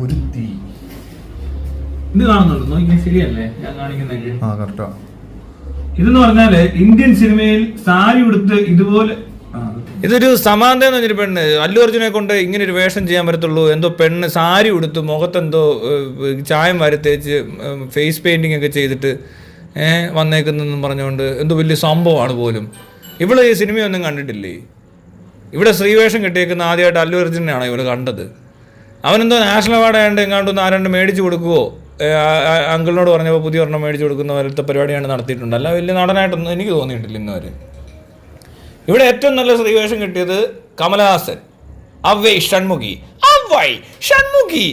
ഒരു തീ ഇത് കാണുന്നുണ്ടോ? നോക്കിയാൽ ശരിയല്ലേ ഞാൻ കാണിക്കുന്നതൊക്കെ? ആ കറക്റ്റാ. ഇതെന്ന് പറഞ്ഞാല് ഇന്ത്യൻ സിനിമയിൽ സാരി ഉടുത്ത് ഇതുപോലെ ഇതൊരു സമാന്തം എന്ന് പറഞ്ഞൊരു പെണ്ണ് അല്ലു അർജുനെ കൊണ്ട് ഇങ്ങനെ ഒരു വേഷം ചെയ്യാൻ പറ്റത്തുള്ളൂ. എന്തോ പെണ്ണ് സാരി ഉടുത്ത് മുഖത്തെന്തോ ചായം വരത്തേച്ച് ഫേസ് പെയിന്റിങ് ഒക്കെ ചെയ്തിട്ട് വന്നേക്കുന്നെന്നും പറഞ്ഞുകൊണ്ട് എന്തോ വലിയ സംഭവമാണ് പോലും. ഇവള് ഈ സിനിമയൊന്നും കണ്ടിട്ടില്ലേ? ഇവിടെ ശ്രീവേഷം കെട്ടിയേക്കുന്ന ആദ്യമായിട്ട് അല്ലു അർജുനാണോ ഇവള് കണ്ടത്? അവനെന്തോ നാഷണൽ അവാർഡ് ആയതുകൊണ്ട് എങ്ങാണ്ടൊന്ന് ആരാണ്ട് മേടിച്ച് കൊടുക്കുവോ, അങ്കിളിനോട് പറഞ്ഞപ്പോൾ പുതിയ ഒരെണ്ണം മേടിച്ച് കൊടുക്കുന്ന പോലത്തെ പരിപാടിയാണ് നടത്തിയിട്ടുണ്ട്. അല്ല വലിയ നടനായിട്ടൊന്നും എനിക്ക് തോന്നിയിട്ടില്ല ഇന്നുവരെ. ഇവിടെ ഏറ്റവും നല്ല ശ്രീവേഷം കിട്ടിയത് കമലഹാസൻ, അവൈ ഷൺമുഖി, അവൈ ഷൺമുഖി.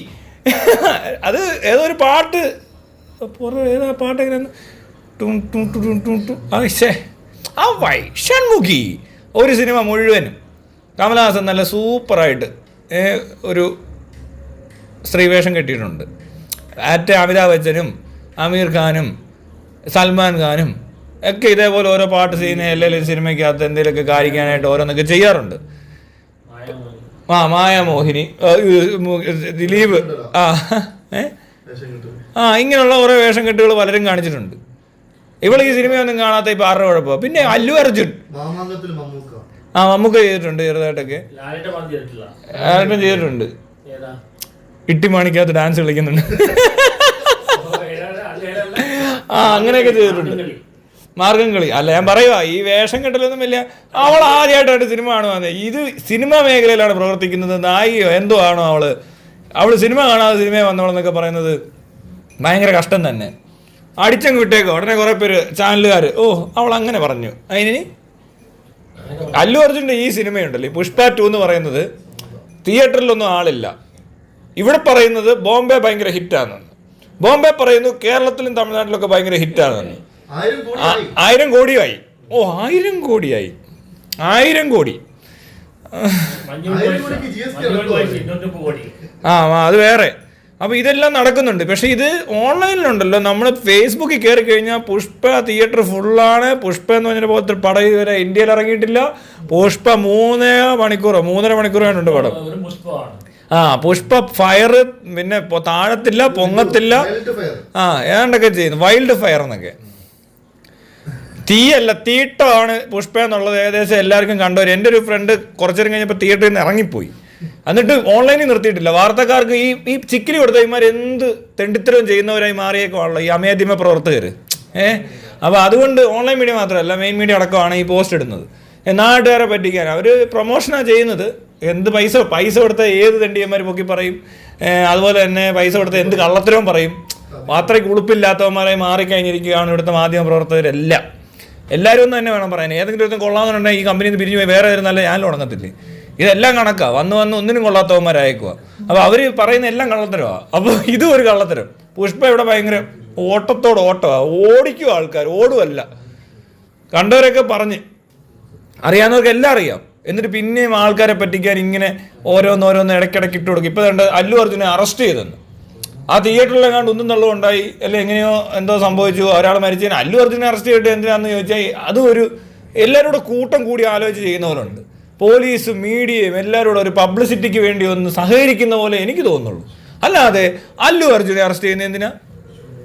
അത് ഏതൊരു പാട്ട്, ഏതാ പാട്ട് എങ്ങനെയാണ്, അവൈ ഷൺമുഖി. ഒരു സിനിമ മുഴുവനും കമലഹാസൻ നല്ല സൂപ്പറായിട്ട് ഒരു സ്ത്രീവേഷം കെട്ടിയിട്ടുണ്ട്. അമിതാഭ് ബച്ചനും അമീർ ഖാനും സൽമാൻ ഖാനും ഒക്കെ ഇതേപോലെ ഓരോ പാട്ട് ചെയ്യുന്ന എല്ലാവരും സിനിമയ്ക്കകത്ത് എന്തെങ്കിലുമൊക്കെ കാണിക്കാനായിട്ട് ഓരോന്നൊക്കെ ചെയ്യാറുണ്ട്. മായാമോഹിനി, ദിലീപ്, ഇങ്ങനെയുള്ള ഓരോ വേഷം കെട്ടുകൾ പലരും കാണിച്ചിട്ടുണ്ട്. ഇവള് ഈ സിനിമയൊന്നും കാണാത്ത ഇപ്പൊ ആരുടെ കുഴപ്പമാണ്. പിന്നെ അല്ലു അർജുൻ, മമ്മൂക്ക ചെയ്തിട്ടുണ്ട് ചെറുതായിട്ടൊക്കെ, ലാലേട്ടൻ ചെയ്തിട്ടുണ്ട്. ഇട്ടിമാണിക്കകത്ത് ഡാൻസ് കളിക്കുന്നുണ്ട്. അങ്ങനെയൊക്കെ ചെയ്തിട്ടുണ്ട്. മാർഗം കളി അല്ല, ഞാൻ പറയുക ഈ വേഷം കെട്ടലൊന്നും വലിയ. അവൾ ആദ്യമായിട്ടാണ് സിനിമ കാണുവാന്ന്. ഇത് സിനിമാ മേഖലയിലാണ് പ്രവർത്തിക്കുന്നത്. നായികയോ എന്തോ ആണോ അവള് സിനിമ കാണാതെ സിനിമയെ വന്നവളെന്നൊക്കെ പറയുന്നത് ഭയങ്കര കഷ്ടം തന്നെ. അടിച്ചങ്ങ് വിട്ടേക്കോ. ഉടനെ കുറെ പേര് ചാനലുകാർ അവൾ അങ്ങനെ പറഞ്ഞു. അതിന് അല്ലു അർജുൻ്റെ ഈ സിനിമയുണ്ടല്ലോ, പുഷ്പ 2 എന്ന് പറയുന്നത് തിയേറ്ററിലൊന്നും ആളില്ല. ഇവിടെ പറയുന്നത് ബോംബെ ഭയങ്കര ഹിറ്റാണെന്ന്. ബോംബെ പറയുന്നു കേരളത്തിലും തമിഴ്നാട്ടിലൊക്കെ ഭയങ്കര ഹിറ്റാണെന്ന്. 1000 കോടിയായി. 1000 കോടിയായി. 1000 കോടി. അത് വേറെ. അപ്പൊ ഇതെല്ലാം നടക്കുന്നുണ്ട്. പക്ഷെ ഇത് ഓൺലൈനിലുണ്ടല്ലോ. നമ്മൾ ഫേസ്ബുക്കിൽ കയറി കഴിഞ്ഞാൽ പുഷ്പ തിയേറ്റർ ഫുള്ളാണ്. പുഷ്പ എന്ന് പറഞ്ഞ പോലത്തെ പടം ഇതുവരെ ഇന്ത്യയിൽ ഇറങ്ങിയിട്ടില്ല. പുഷ്പ 3.5 മണിക്കൂറാണ് പടം. പുഷ്പ ഫയർ, പിന്നെ താഴത്തില്ല, പൊങ്ങത്തില്ല, ഏതാണ്ടൊക്കെ ചെയ്യുന്നു. വൈൽഡ് ഫയർ എന്നൊക്കെ. തീയല്ല, തീട്ടമാണ് പുഷ്പ എന്നുള്ളത് ഏകദേശം എല്ലാവർക്കും കണ്ടവർ. എൻ്റെ ഒരു ഫ്രണ്ട് കുറച്ചു നേരം കഴിഞ്ഞപ്പോൾ തിയേറ്ററിൽ നിന്ന് ഇറങ്ങിപ്പോയി. എന്നിട്ട് ഓൺലൈനിൽ നിർത്തിയിട്ടില്ല. വാർത്തക്കാർക്ക് ഈ ചിക്കിരി കൊടുത്ത ഇമാർ എന്ത് തെണ്ടിത്തരവും ചെയ്യുന്നവരായി മാറിയേക്കുവാണല്ലോ ഈ അമേദ്യമ പ്രവർത്തകർ. അപ്പോൾ അതുകൊണ്ട് ഓൺലൈൻ മീഡിയ മാത്രമല്ല, മെയിൻ മീഡിയ അടക്കമാണ് ഈ പോസ്റ്റ് ഇടുന്നത്. നാട്ടുകാരെ പറ്റിക്കാൻ അവർ പ്രൊമോഷനാണ് ചെയ്യുന്നത്. എന്ത് പൈസ കൊടുത്ത ഏത് തെണ്ടിയന്മാർ പൊക്കി പറയും. അതുപോലെ തന്നെ പൈസ കൊടുത്ത എന്ത് കള്ളത്തരവും പറയും. അത്രയ്ക്ക് ഉളുപ്പില്ലാത്തവന്മാരായി മാറിക്കഴിഞ്ഞിരിക്കുകയാണ് ഇവിടുത്തെ മാധ്യമ പ്രവർത്തകരെല്ലാം. എല്ലാവരും ഒന്നും തന്നെ വേണം പറയാൻ. ഏതെങ്കിലും ഒരുത്തം കൊള്ളാമെന്നുണ്ടെങ്കിൽ ഈ കമ്പനിയിൽ നിന്ന് പിരിഞ്ഞു പോയി വേറെ നല്ല ഞാൻ ഉണങ്ങത്തില്ലേ. ഇതെല്ലാം കണക്കാ. വന്ന് ഒന്നിനും കൊള്ളാത്തവന്മാരായേക്കുക. അപ്പോൾ അവർ പറയുന്ന എല്ലാം കള്ളത്തരമാണ്. അപ്പോൾ ഇതും ഒരു കള്ളത്തരം. പുഷ്പ ഇവിടെ ഭയങ്കര ഓട്ടമാണ്. ഓടിക്കും ആൾക്കാർ, ഓടുമല്ല. കണ്ടവരൊക്കെ പറഞ്ഞ് അറിയാവുന്നവർക്ക് എല്ലാം അറിയാം. എന്നിട്ട് പിന്നെയും ആൾക്കാരെ പറ്റിക്കാൻ ഇങ്ങനെ ഓരോന്നോരോന്ന് ഇടയ്ക്കിടയ്ക്ക് ഇട്ട് കൊടുക്കും. ഇപ്പോൾ കണ്ട് അല്ലു അർജുനെ അറസ്റ്റ് ചെയ്തെന്ന്. ആ തിയേറ്ററിലെങ്ങാണ്ട് ഒന്നും തള്ളുണ്ടായി, അല്ലെ എങ്ങനെയോ എന്തോ സംഭവിച്ചു, ഒരാൾ മരിച്ചതിന് അല്ലു അർജുനെ അറസ്റ്റ് ചെയ്തിട്ട് എന്തിനാന്ന് ചോദിച്ചാൽ അതും ഒരു എല്ലാവരും കൂടെ കൂട്ടം കൂടി ആലോചിച്ച് ചെയ്യുന്നവരുണ്ട്. പോലീസും മീഡിയയും എല്ലാവരും കൂടെ ഒരു പബ്ലിസിറ്റിക്ക് വേണ്ടി ഒന്ന് സഹകരിക്കുന്ന പോലെ എനിക്ക് തോന്നുന്നുള്ളൂ. അല്ലാതെ അല്ലു അർജുനെ അറസ്റ്റ് ചെയ്യുന്ന എന്തിനാ?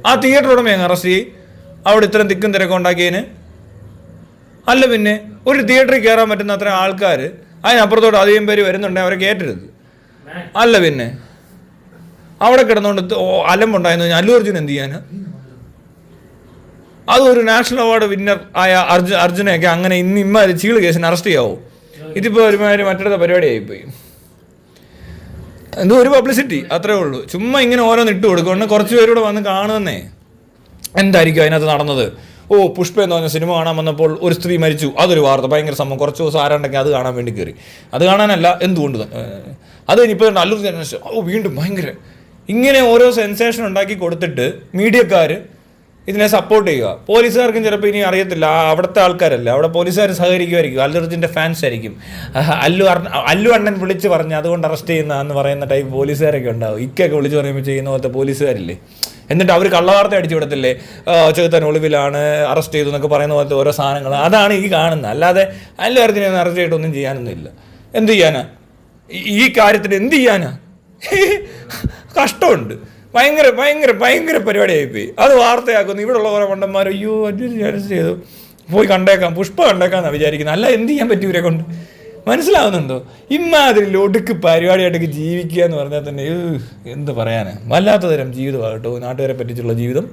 ആ തിയേറ്റർ ഉടമ അങ്ങ് അറസ്റ്റ് ചെയ്യും. അവിടെ ഇത്രയും തിക്കും തിരക്കും ഉണ്ടാക്കിയതിന്. അല്ല പിന്നെ ഒരു തിയേറ്ററിൽ കയറാൻ പറ്റുന്ന അത്ര ആൾക്കാർ അതിനപ്പുറത്തോട്ട് അധികം പേര് വരുന്നുണ്ടെങ്കിൽ അവരെ കയറ്റരുത്. അല്ല പിന്നെ അവിടെ കിടന്നുകൊണ്ട് അലമ്പുണ്ടായെന്ന് പറഞ്ഞാൽ അല്ലു അർജുൻ എന്ത് ചെയ്യാനാ? അതൊരു നാഷണൽ അവാർഡ് വിന്നർ ആയ അർജുനെയൊക്കെ അങ്ങനെ ഇമ്മാതിരി ചീള് കേസിന് അറസ്റ്റ് ചെയ്യാവോ? ഇതിപ്പോൾ ഒരുമാതിരി മറ്റടുത്ത പരിപാടിയായിപ്പോയി. എന്തോ ഒരു പബ്ലിസിറ്റി അത്രേ ഉള്ളൂ. ചുമ്മാ ഇങ്ങനെ ഓരോന്ന് ഇട്ട് കൊടുക്കും. കുറച്ച് പേരൂടെ വന്ന് കാണുന്നേ എന്തായിരിക്കും അതിനകത്ത് നടന്നത്. പുഷ്പ എന്ന് പറഞ്ഞ സിനിമ കാണാൻ വന്നപ്പോൾ ഒരു സ്ത്രീ മരിച്ചു, അതൊരു വാർത്ത, ഭയങ്കര സംഭവം. കുറച്ച് ദിവസം ആരാണ്ടെങ്കിൽ അത് കാണാൻ വേണ്ടി കയറി. അത് കാണാനല്ല, എന്തുകൊണ്ട് അത് കഴിഞ്ഞിപ്പോൾ അല്ലു വീണ്ടും ഭയങ്കര ഇങ്ങനെ ഓരോ സെൻസേഷൻ ഉണ്ടാക്കി കൊടുത്തിട്ട് മീഡിയക്കാർ ഇതിനെ സപ്പോർട്ട് ചെയ്യുക. പോലീസുകാർക്കും ചിലപ്പോൾ ഇനി അറിയത്തില്ല, അവിടുത്തെ ആൾക്കാരല്ല, അവിടെ പോലീസുകാർ സഹകരിക്കുമായിരിക്കും, അല്ലു അർജുൻ്റെ ഫാൻസ് ആയിരിക്കും. അല്ലു അണ്ണൻ വിളിച്ച് പറഞ്ഞ് അതുകൊണ്ട് അറസ്റ്റ് ചെയ്യുന്നതെന്ന് പറയുന്ന ടൈപ്പ് പോലീസുകാരൊക്കെ ഉണ്ടാവും. ഇക്കൊക്കെ വിളിച്ച് പറയുമ്പോൾ ചെയ്യുന്ന പോലത്തെ പോലീസുകാരില്ലേ. എന്നിട്ട് അവർ കള്ളവാർത്ത അടിച്ചു വിടത്തില്ലേ, ചെറുത്താൻ ഒളിവിലാണ്, അറസ്റ്റ് ചെയ്തു എന്നൊക്കെ പറയുന്ന പോലത്തെ ഓരോ സാധനങ്ങൾ. അതാണ് ഈ കാണുന്നത്. അല്ലാതെ അല്ലു അർജുനെ അറസ്റ്റ് ചെയ്തിട്ടൊന്നും ചെയ്യാനൊന്നും ഇല്ല. എന്ത് ചെയ്യാനാ ഈ കാര്യത്തിന്? എന്ത് ചെയ്യാനാ? കഷ്ടമുണ്ട്. ഭയങ്കര ഭയങ്കര ഭയങ്കര പരിപാടിയായിപ്പോയി. അത് വാർത്തയാക്കുന്നു. ഇവിടെയുള്ള കുറേ മണ്ടന്മാർ അയ്യോ അഡ്ജസ്റ്റ് ചെയ്തു പോയി കണ്ടേക്കാം, പുഷ്പ കണ്ടേക്കാന്നാണ് വിചാരിക്കുന്നത്. അല്ല എന്ത് ചെയ്യാൻ പറ്റും ഇവരെ കൊണ്ട്? മനസ്സിലാവുന്നുണ്ടോ? ഇമ്മാതിരി ഒടുക്ക് പരിപാടിയായിട്ടൊക്കെ ജീവിക്കുക എന്ന് പറഞ്ഞാൽ തന്നെ എന്ത് പറയാനാണ്, വല്ലാത്ത തരം ജീവിതമാകട്ടോ നാട്ടുകാരെ പറ്റിച്ചുള്ള ജീവിതം.